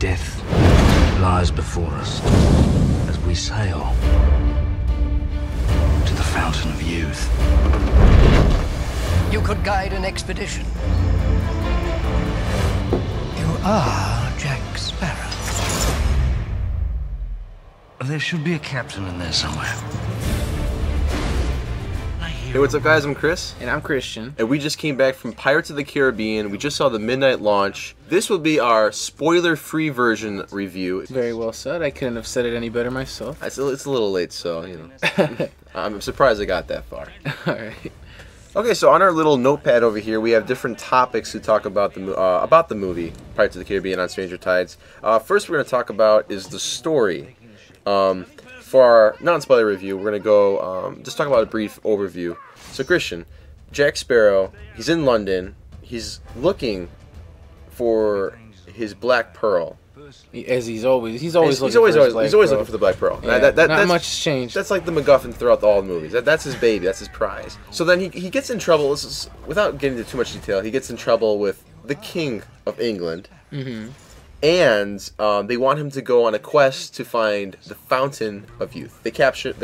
death lies before us as we sail to the fountain of youth. You could guide an expedition. You are Jack Sparrow. There should be a captain in there somewhere. Hey, what's up guys? I'm Chris. And I'm Christian. And we just came back from Pirates of the Caribbean. We just saw the midnight launch. This will be our spoiler-free version review. Very well said. I couldn't have said it any better myself. It's a little late, so, you know. I'm surprised I got that far. Alright. Okay, so on our little notepad over here, we have different topics to talk about the movie, Pirates of the Caribbean on Stranger Tides. First we're going to talk about is the story. For our non-spoiler review, we're going to go just talk about a brief overview. So Christian, Jack Sparrow, he's in London. He's looking for his black pearl. As he's always looking for the black pearl. Yeah, not much has changed. That's like the MacGuffin throughout all the movies. That's his baby. That's his prize. So then he gets in trouble. This is, without getting into too much detail, he gets in trouble with the King of England. Mm-hmm. And they want him to go on a quest to find the Fountain of Youth. They catch him,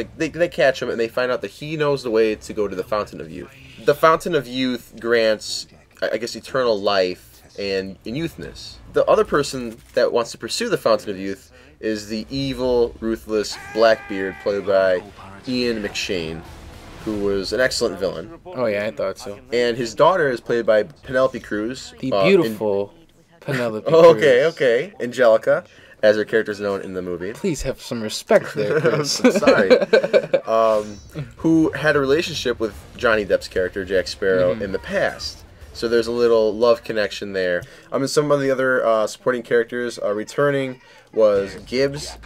and they find out that he knows the way to go to the Fountain of Youth. The Fountain of Youth grants, I guess, eternal life and youthness. The other person that wants to pursue the Fountain of Youth is the evil, ruthless Blackbeard, played by Ian McShane, who was an excellent villain. Oh yeah, I thought so. And his daughter is played by Penelope Cruz. The beautiful Penelope Cruz. Okay. Angelica, as her character is known in the movie. Please have some respect there, Chris. I'm sorry. Who had a relationship with Johnny Depp's character, Jack Sparrow, in the past. So there's a little love connection there. And some of the other supporting characters returning was Gibbs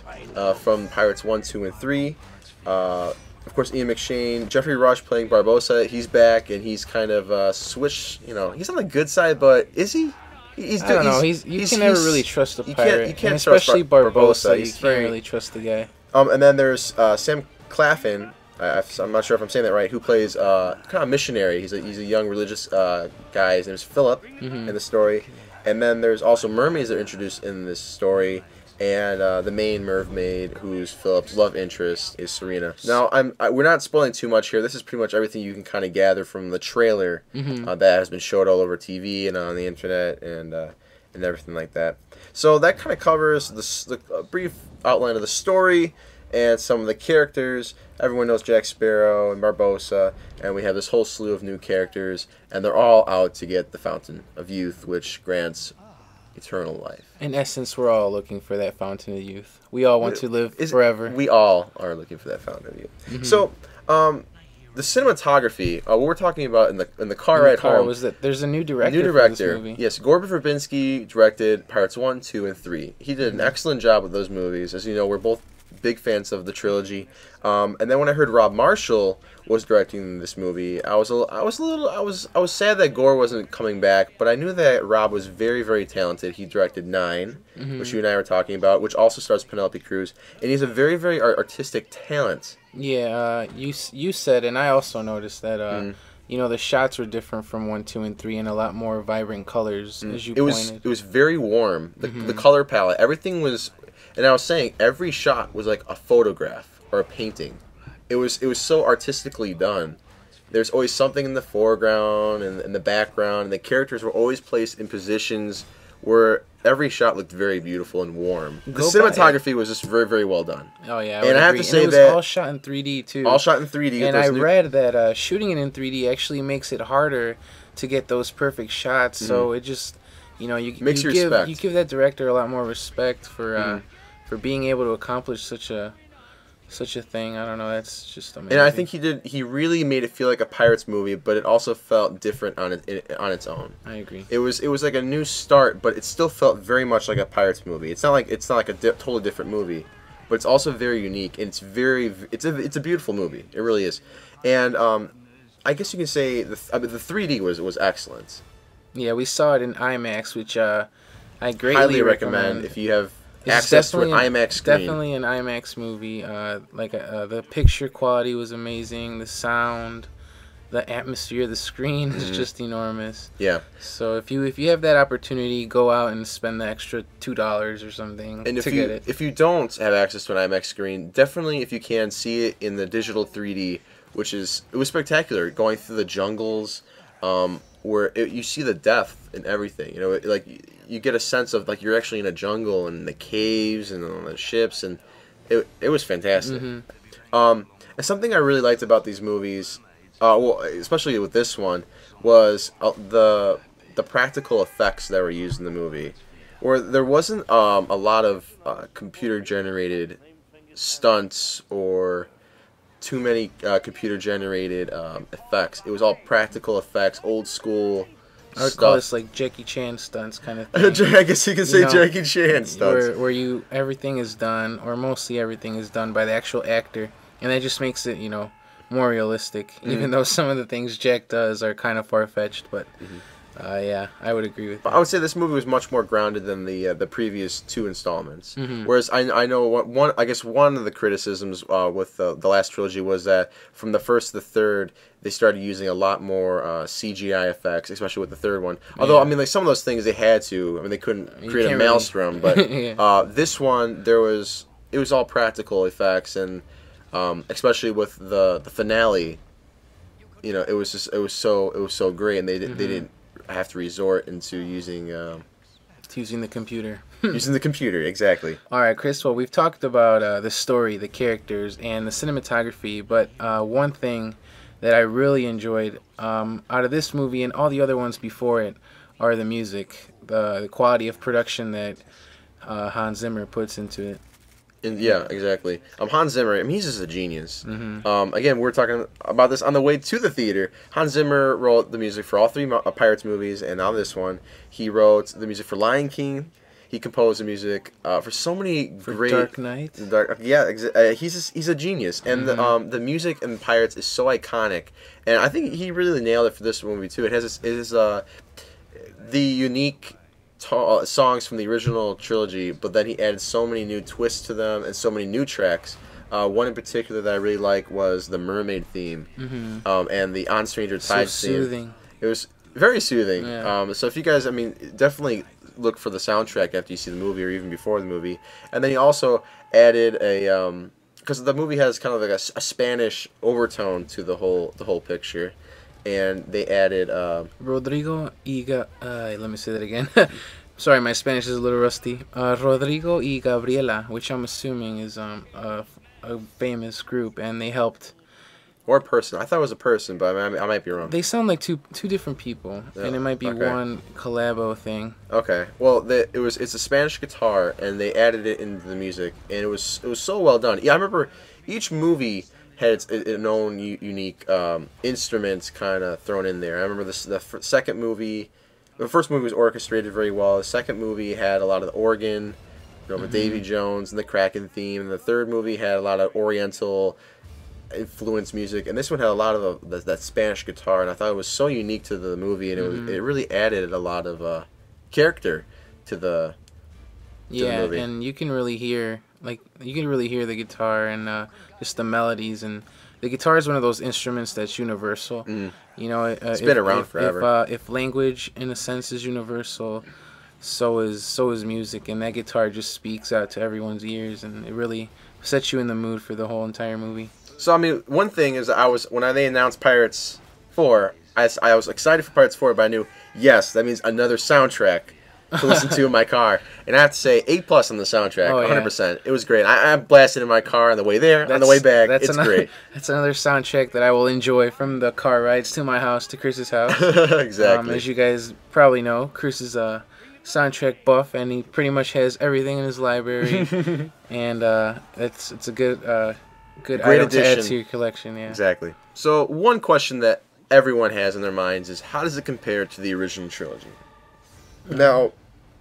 from Pirates 1, 2, and 3. Of course, Ian McShane. Jeffrey Rush playing Barbossa. He's back, and he's kind of switched. You know, he's on the good side, but is he? I don't know. You can never really trust a pirate. You can't especially Barbossa. You can't really trust the guy. And then there's Sam Claflin. I'm not sure if I'm saying that right. Who plays kind of a missionary? He's a young religious guy. His name is Philip in the story. And then there's also mermaids that are introduced in this story. And the main mermaid, who's Philip's love interest, is Serena. Now, we're not spoiling too much here. This is pretty much everything you can kind of gather from the trailer that has been showed all over TV and on the internet and everything like that. So that kind of covers the brief outline of the story and some of the characters. Everyone knows Jack Sparrow and Barbossa, and we have this whole slew of new characters, and they're all out to get the Fountain of Youth, which grants eternal life. In essence, we're all looking for that Fountain of Youth. We all want to live forever. We all are looking for that Fountain of Youth. So, the cinematography, what we're talking about in the car ride home was that there's a new director. For this movie. Yes, Gorby Verbinski directed Pirates 1, 2, and 3. He did an excellent job with those movies. As you know, we're both big fans of the trilogy. And then when I heard Rob Marshall was directing this movie, I was sad that Gore wasn't coming back, but I knew that Rob was very, very talented. He directed 9, which you and I were talking about, which also stars Penelope Cruz, and he's a very, very artistic talent. Yeah, you said, and I also noticed that you know, the shots were different from 1, 2, and 3, and a lot more vibrant colors, as you pointed. It was very warm. The color palette, everything was. And I was saying, every shot was like a photograph or a painting. It was so artistically done. There's always something in the foreground and in the background, and the characters were always placed in positions where every shot looked very beautiful and warm. The cinematography was just very, very well done. Oh yeah, and I have to say that it was all shot in 3D too. All shot in 3D. And I read that shooting it in 3D actually makes it harder to get those perfect shots. So it just, you know, you give that director a lot more respect for being able to accomplish such a thing. I don't know, that's just amazing. And I think he really made it feel like a Pirates movie, but it also felt different on its own. I agree. It was like a new start, but it still felt very much like a Pirates movie. It's not like a totally different movie, but it's also very unique, and it's a beautiful movie. It really is. And I guess you can say the 3D was excellent. Yeah, we saw it in IMAX, which I greatly highly recommend if you have access to an IMAX screen. Definitely an IMAX movie. The picture quality was amazing, the sound, the atmosphere of the screen is just enormous. Yeah. So if you have that opportunity, go out and spend the extra $2 or something and to get it. If you don't have access to an IMAX screen, definitely if you can see it in the digital 3D, it was spectacular. Going through the jungles, where you see the depth and everything. You know, like you get a sense of like you're actually in a jungle and the caves and on the ships, and it was fantastic. And something I really liked about these movies, well, especially with this one, was the practical effects that were used in the movie, where there wasn't a lot of computer generated stunts or too many computer generated effects. It was all practical effects, old school. I would call this like Jackie Chan stunts kind of thing. I guess you could say Jackie Chan stunts. Where everything is done, or mostly everything is done by the actual actor, and that just makes it, more realistic. Even though some of the things Jack does are kind of far-fetched, but yeah, I would agree with that. I would say this movie was much more grounded than the previous 2 installments. Whereas I know one of the criticisms with the last trilogy was that from the first to the third, they started using a lot more CGI effects, especially with the third one. Although, I mean, like some of those things they had to. I mean, they couldn't create a maelstrom, but this one, it was all practical effects, and especially with the finale, it was so great, and they didn't have to resort into using the computer. Using the computer, exactly. All right, Chris. Well, we've talked about the story, the characters, and the cinematography, but one thing that I really enjoyed out of this movie and all the other ones before it are the music, the quality of production that Hans Zimmer puts into it. Yeah, exactly. Hans Zimmer, I mean, he's just a genius. Again, we're talking about this on the way to the theater. Hans Zimmer wrote the music for all 3 Pirates movies, and now this one. He wrote the music for Lion King. He composed the music for so many great... Dark Knight? He's a genius. And the music in Pirates is so iconic. And I think he really nailed it for this movie, too. It has the unique songs from the original trilogy, but then he added so many new twists to them and so many new tracks. One in particular that I really like was the Mermaid Theme, and the On Stranger Tides theme. Soothing. It was very soothing. Yeah. So if you guys, I mean, definitely look for the soundtrack after you see the movie or even before the movie. And then he also added because the movie has kind of like a Spanish overtone to the whole picture. And they added Rodrigo let me say that again. Sorry, my Spanish is a little rusty. Rodrigo y Gabriela, which I'm assuming is a famous group, and they helped. Or person. I thought it was a person, but I might be wrong. They sound like two different people, and it might be one collabo thing. Okay. Well, it's a Spanish guitar, and they added it into the music, and it was so well done. Yeah, I remember each movie had its own unique instruments kind of thrown in there. I remember the second movie. The first movie was orchestrated very well. The second movie had a lot of the organ, with Davy Jones and the Kraken theme. And the third movie had a lot of Oriental influence music, and this one had a lot of that Spanish guitar. And I thought it was so unique to the movie, and it really added a lot of character to the movie. And you can really hear the guitar and just the melodies, and the guitar is one of those instruments that's universal. It's been around forever. If language, in a sense, is universal, so is music, and that guitar just speaks out to everyone's ears, and it really sets you in the mood for the whole entire movie. So I mean, one thing is when they announced Pirates 4, I was excited for Pirates 4, but I knew that means another soundtrack to listen to in my car, and I have to say A+ on the soundtrack, 100%. It was great. I blasted in my car on the way there, on the way back. It's great. That's another soundtrack that I will enjoy from the car rides to my house to Chris's house. Exactly. As you guys probably know, Chris is a soundtrack buff, and he pretty much has everything in his library, and it's a good item to add to your collection. Yeah. Exactly. So one question that everyone has in their minds is, how does it compare to the original trilogy? Now,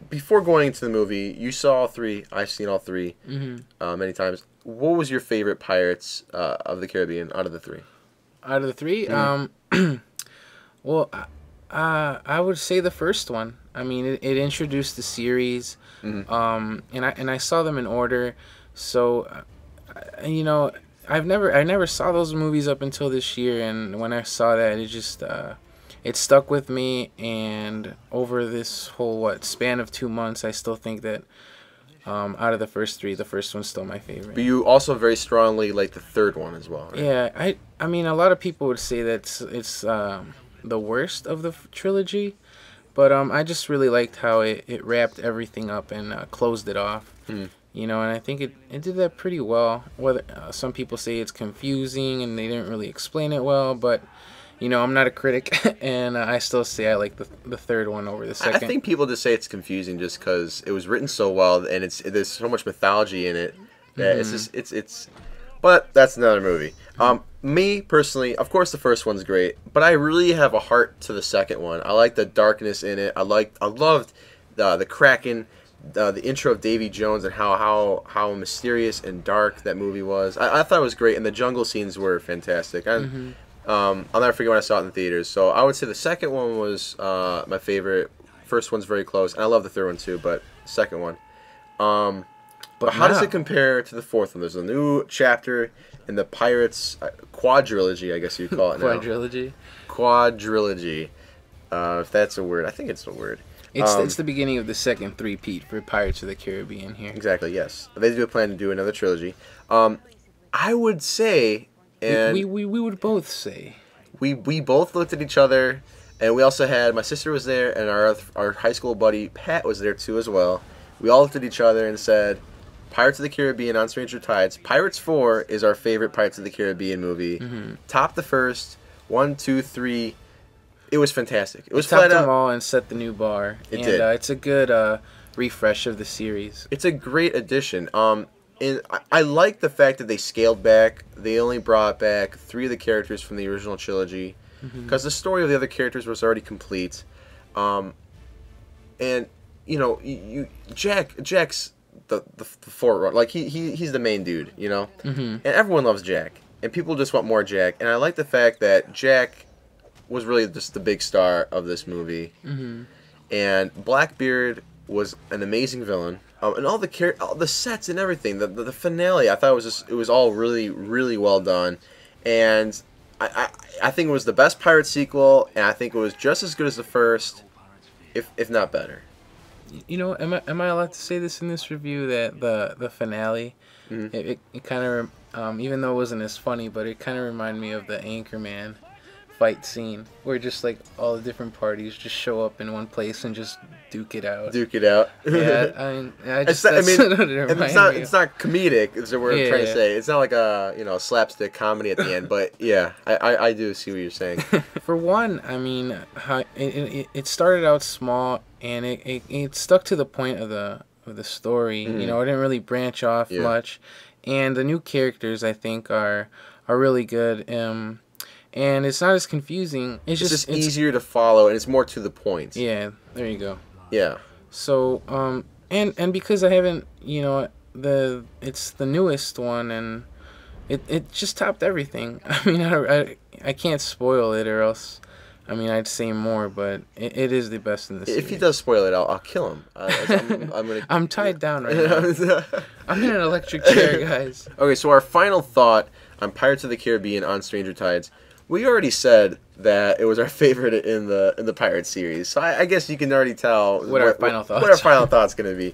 before going into the movie, you saw all 3. I've seen all 3 many times. What was your favorite Pirates of the Caribbean out of the 3? Out of the 3? Well, I would say the first one. I mean, it introduced the series, and I saw them in order. So, I never saw those movies up until this year, and when I saw that, it just it stuck with me. And over this whole span of 2 months, I still think that out of the first three, the first one's still my favorite. But you also very strongly like the third one as well, right? Yeah, I mean, a lot of people would say that it's the worst of the trilogy, but I just really liked how it wrapped everything up and closed it off. You know, and I think it did that pretty well. Whether some people say it's confusing and they didn't really explain it well, but you know, I'm not a critic, and I still say I like the third one over the second. I think people just say it's confusing just because it was written so well, and there's so much mythology in it that it's. But that's another movie. Me personally, of course, the first one's great, but I really have a heart to the second one. I like the darkness in it. I loved the Kraken, the intro of Davy Jones, and how mysterious and dark that movie was. I thought it was great, and the jungle scenes were fantastic. I'll never forget when I saw it in the theaters. So I would say the second one was my favorite. First one's very close, and I love the third one too, but second one. But how does it compare to the fourth one? There's a new chapter in the Pirates quadrilogy, I guess you'd call it now. Quadrilogy. If that's a word. I think it's a word. It's the beginning of the second three-peat for Pirates of the Caribbean here. Exactly, yes. They do plan to do another trilogy. I would say... And we would both say. We both looked at each other, and we also had... My sister was there, and our high school buddy, Pat, was there too as well. We all looked at each other and said... Pirates of the Caribbean on Stranger Tides. Pirates 4 is our favorite Pirates of the Caribbean movie. Top the first. 1, 2, 3. It was fantastic. It was topped them all and set the new bar. It did. It's a good refresh of the series. It's a great addition. And I like the fact that they scaled back. They only brought back 3 of the characters from the original trilogy. Because the story of the other characters was already complete. And, you know, Jack's... The forerunner, like he's the main dude, you know, and everyone loves Jack, and people just want more Jack. And I like the fact that Jack was really just the big star of this movie, and Blackbeard was an amazing villain, and all the sets and everything, the finale, I thought it was all really really well done, and I think it was the best Pirate sequel, and I think it was just as good as the first, if not better. You know, am I allowed to say this in this review that the finale, it kind of even though it wasn't as funny, but it kind of reminded me of the Anchorman fight scene where just like all the different parties just show up in one place and just duke it out. Yeah, I mean, it's not comedic. Is what we're trying to say. It's not like a slapstick comedy at the end. But yeah, I do see what you're saying. For one, I mean, it started out small and it stuck to the point of the story. You know, it didn't really branch off much, and the new characters I think are really good. And it's not as confusing. It's just easier to follow, and it's more to the point. Yeah, there you go. Yeah. So, and because I haven't, you know, it's the newest one, and it just topped everything. I mean, I can't spoil it, or else, I mean, I'd say more, but it is the best in the series. If he does spoil it, I'll kill him. I'm tied down right now. I'm in an electric chair, guys. Okay, so our final thought on Pirates of the Caribbean on Stranger Tides. We already said that it was our favorite in the Pirates series, so I guess you can already tell what our final thought's going to be.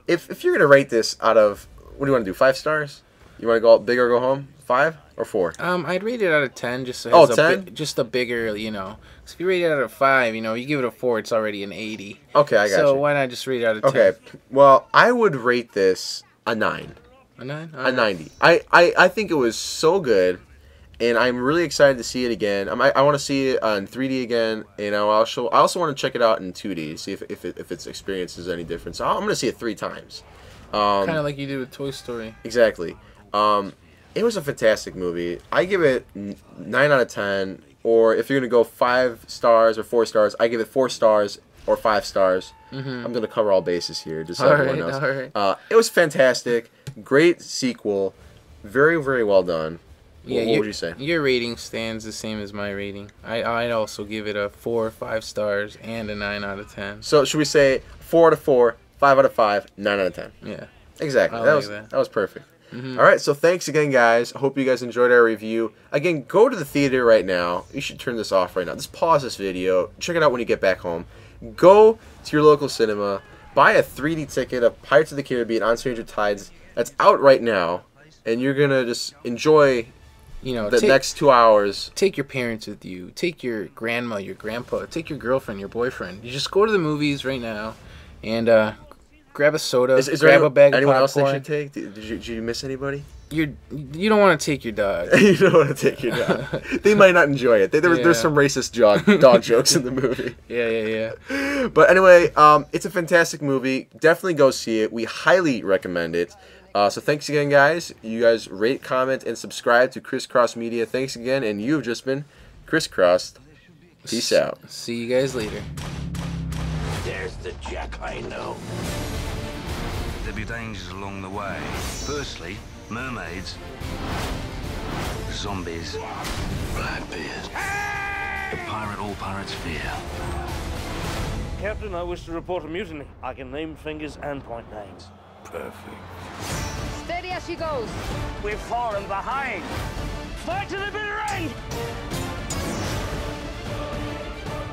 If you're going to rate this out of, what do you want to do, 5 stars? You want to go big or go home? 5 or 4? I'd rate it out of 10 just so it's 10? Just a bigger, you know. So if you rate it out of 5, you know, you give it a 4, it's already an 80. Okay, I got you. So why not just rate it out of 10? Okay, well, I would rate this a 9. A 9? A 90. I think it was so good. And I'm really excited to see it again. I want to see it on 3D again, and I also want to check it out in 2D, see if its experience is any different. So I'm going to see it 3 times. Kind of like you did with Toy Story. Exactly. It was a fantastic movie. I give it 9 out of 10, or if you're going to go 5 stars or 4 stars, I give it 4 stars or 5 stars. I'm going to cover all bases here, just so everyone knows. All right. It was fantastic. Great sequel. Very, very well done. Yeah, what would you say? Your rating stands the same as my rating. I'd also give it a 4 or 5 stars and a 9 out of 10. So should we say 4 out of 4, 5 out of 5, 9 out of 10? Yeah. Exactly. That was perfect. All right, so thanks again, guys. I hope you guys enjoyed our review. Again, go to the theater right now. You should turn this off right now. Just pause this video. Check it out when you get back home. Go to your local cinema. Buy a 3D ticket of Pirates of the Caribbean on Stranger Tides. That's out right now. And you're going to just enjoy the next 2 hours. Take your parents with you. Take your grandma, your grandpa. Take your girlfriend, your boyfriend. You just go to the movies right now and grab a soda. Grab a bag of popcorn. Anyone else they should take? Did you miss anybody? You don't want to take your dog. You don't want to take your dog. They might not enjoy it. There's some racist dog jokes in the movie. Yeah. But anyway, it's a fantastic movie. Definitely go see it. We highly recommend it. So thanks again, guys. You guys rate, comment, and subscribe to ChrisCrossMedia. Thanks again, and you've just been ChrisCrossed. Peace out. See you guys later. There's the Jack I know. There'll be dangers along the way. Firstly, mermaids, zombies, Blackbeard, the pirate all pirates fear. Captain, I wish to report a mutiny. I can name fingers and point names. Perfect. Steady as she goes. We've fallen behind. Fight to the bitter end!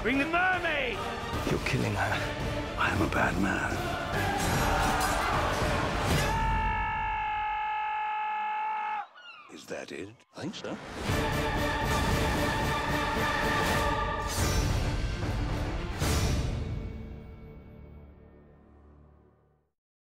Bring the mermaid! You're killing her. I am a bad man. Is that it? I think so.